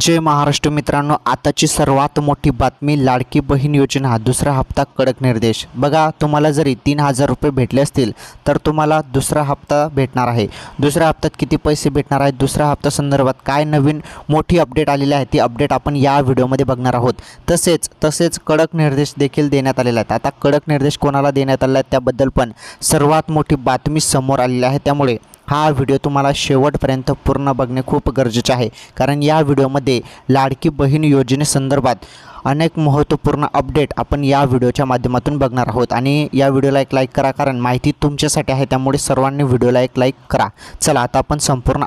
जय महाराष्ट्र मित्रांनो, आताची सर्वात मोठी बातमी, लाडकी बहीण योजना दुसरा हप्ता कडक निर्देश। बघा, तुम्हाला जरी 3000 रुपये भेटले असतील तर तुम्हाला दुसरा हप्ता भेटणार आहे। दुसऱ्या हप्त्यात किती पैसे भेटणार आहेत, दुसऱ्या हप्त्या संदर्भात काय नवीन मोठी अपडेट आलेली आहे ती अपडेट आपण या व्हिडिओमध्ये बघणार आहोत। तसेच कडक निर्देश देखील देण्यात आलेले आहेत। आता कडक निर्देश कोणाला देण्यात आले आहेत त्याबद्दल पण सर्वात मोठी बातमी समोर आलेली आहे। त्यामुळे हा व्हिडिओ तुम्हाला शेवटपर्यंत पूर्ण बघणे खूप गरजेचे आहे, कारण या व्हिडिओमध्ये लाडकी बहीण योजनेसंदर्भात अनेक महत्त्वपूर्ण अपडेट आपण या व्हिडिओच्या माध्यमातून बघणार आहोत। आणि या व्हिडिओला एक लाईक करा, कारण माहिती तुमच्यासाठी आहे, त्यामुळे सर्वांनी व्हिडिओला एक लाईक करा। चला आता आपण संपूर्ण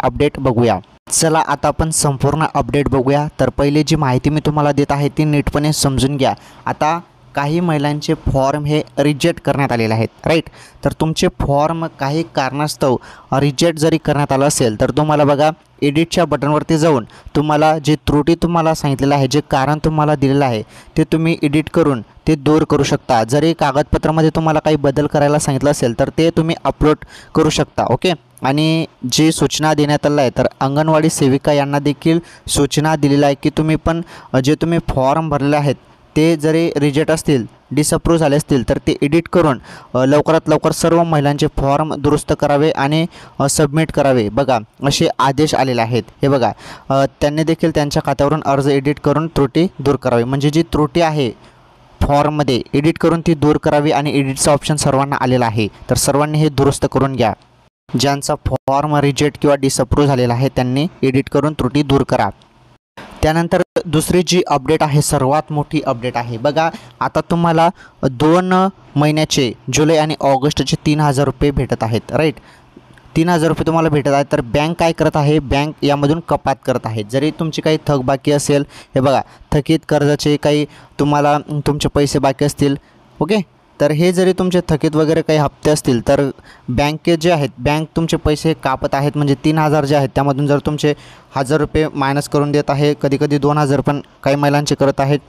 अपडेट बघूया। तर पहिले जी माहिती मी तुम्हाला देत आहे ती नीटपणे समजून घ्या। आता काही महिलांचे फॉर्म हे रिजेक्ट करण्यात आलेले आहेत, राईट। तर तुमचे फॉर्म काही कारणास्तव रिजेक्ट जरी करण्यात आलं असेल तर तुम्हाला बघा, एडिटच्या बटनवरती जाऊन तुम्हाला जे त्रुटी तुम्हाला सांगितलेलं आहे, जे कारण तुम्हाला दिलेलं आहे ते तुम्ही एडिट करून ते दूर करू शकता। जरी कागदपत्रामध्ये तुम्हाला काही बदल करायला सांगितलं असेल तर ते तुम्ही अपलोड करू शकता, ओके। आणि जी सूचना देण्यात आली आहे, तर अंगणवाडी सेविका यांना देखील सूचना दिलेली आहे की तुम्ही पण जे तुम्ही फॉर्म भरलेले आहेत ते जरी रिजेक्ट असतील, डिसअप्रूव्ह झाले असतील तर ते एडिट करून लवकरात लवकर सर्व महिलांचे फॉर्म दुरुस्त करावे आणि सबमिट करावे, बघा असे आदेश आलेले आहेत। हे बघा, त्यांनी देखील त्यांच्या खात्यावरून अर्ज एडिट करून त्रुटी दूर करावी, म्हणजे जी त्रुटी आहे फॉर्ममध्ये एडिट करून ती दूर करावी। आणि एडिटचा ऑप्शन सर्वांना आलेला आहे, तर सर्वांनी हे दुरुस्त करून घ्या। ज्यांचा फॉर्म रिजेक्ट किंवा डिसअप्रूव्ह झालेला आहे त्यांनी एडिट करून त्रुटी दूर करा। त्यानंतर दुसरी जी अपडेट आहे, सर्वात मोठी अपडेट आहे। बघा, आता तुम्हाला 2 महिन्याचे जुलै आणि ऑगस्टचे 3000 रुपये भेटत आहेत, राईट। 3000 रुपये तुम्हाला भेटत आहेत, तर बँक काय करत आहे, बँक यामधून कपात करत आहे। जरी तुमची काही थकबाकी असेल, हे बघा थकीत कर्जाचे काही तुम्हाला तुमचे पैसे बाकी असतील, ओके, तर हे जरी तुमचे थकीत वगैरे काही हप्ते असतील तर बँके जे आहेत, बँक तुमचे पैसे कापत आहेत। म्हणजे 3000 जे आहेत त्यामधून जर तुमचे 1000 रुपये मायनस करून देत आहे, कधीकधी 2000 पण काही महिलांचे करत आहेत।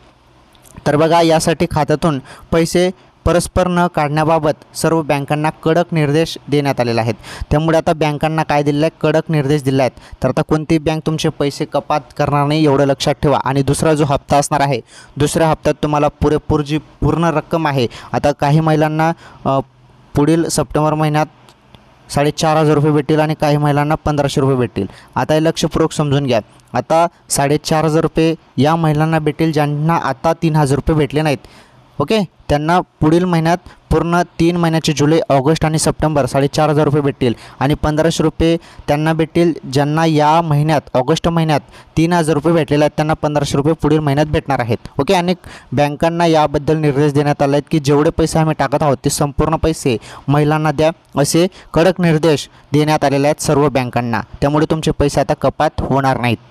तर बघा, यासाठी खात्यातून पैसे परस्पर न काढण्याबाबत सर्व बँकांना कडक निर्देश देण्यात आलेले आहेत। त्यामुळे आता बँकांना काय दिलेलं आहे, कडक निर्देश दिले आहेत। तर आता कोणती बँक तुमचे पैसे कपात करणार नाही एवढं लक्षात ठेवा। आणि दुसरा जो हप्ता असणार आहे, दुसऱ्या हप्त्यात तुम्हाला पुरेपूर जी पूर्ण रक्कम आहे, आता काही महिलांना पुढील सप्टेंबर महिन्यात 4500 रुपये भेटतील आणि काही महिलांना 1500 रुपये भेटतील। आता हे लक्षपूर्वक समजून घ्या। आता 4500 रुपये या महिलांना भेटतील ज्यांना आता 3000 रुपये भेटले नाहीत, ओके। त्यांना पुढील महिन्यात पूर्ण 3 महिन्याचे जुलै, ऑगस्ट आणि सप्टेंबर 4500 रुपये भेटतील। आणि 1500 रुपये त्यांना भेटतील ज्यांना या महिन्यात, ऑगस्ट महिन्यात 3000 रुपये भेटलेले आहेत, त्यांना 1500 रुपये पुढील महिन्यात भेटणार आहेत, ओके। अनेक बँकांना याबद्दल निर्देश देण्यात आले आहेत की जेवढे पैसे आम्ही टाकत आहोत ते संपूर्ण पैसे महिलांना द्या, असे कडक निर्देश देण्यात आलेले आहेत सर्व बँकांना। त्यामुळे तुमचे पैसे आता कपात होणार नाहीत।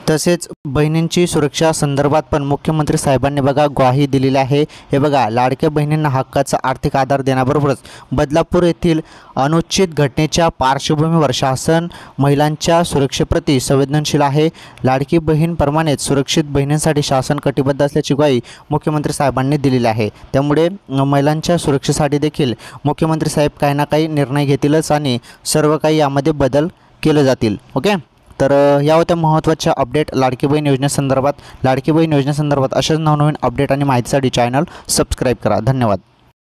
तसेच बहिणींची सुरक्षा संदर्भात पण मुख्यमंत्री साहेबांनी बघा ग्वाही दिलेली आहे। हे बघा, लाडक्या बहिणींना हक्काचा आर्थिक आधार देण्याबरोबरच बदलापूर येथील अनुचित घटनेच्या पार्श्वभूमीवर शासन महिलांच्या सुरक्षेप्रती संवेदनशील आहे। लाडकी बहीणप्रमाणेच सुरक्षित बहिणींसाठी शासन कटिबद्ध असल्याची ग्वाही मुख्यमंत्री साहेबांनी दिलेली आहे। त्यामुळे महिलांच्या सुरक्षेसाठी देखील मुख्यमंत्री साहेब काही ना काही निर्णय घेतीलच आणि सर्व काही यामध्ये बदल केले जातील, ओके। तर या होत्या महत्त्वाच्या अपडेट लाडकी बहीण योजनेसंदर्भात। लाडकी बहीण योजनेसंदर्भात अशाच नवनवीन अपडेट आणि माहितीसाठी चॅनल सबस्क्राईब करा। धन्यवाद।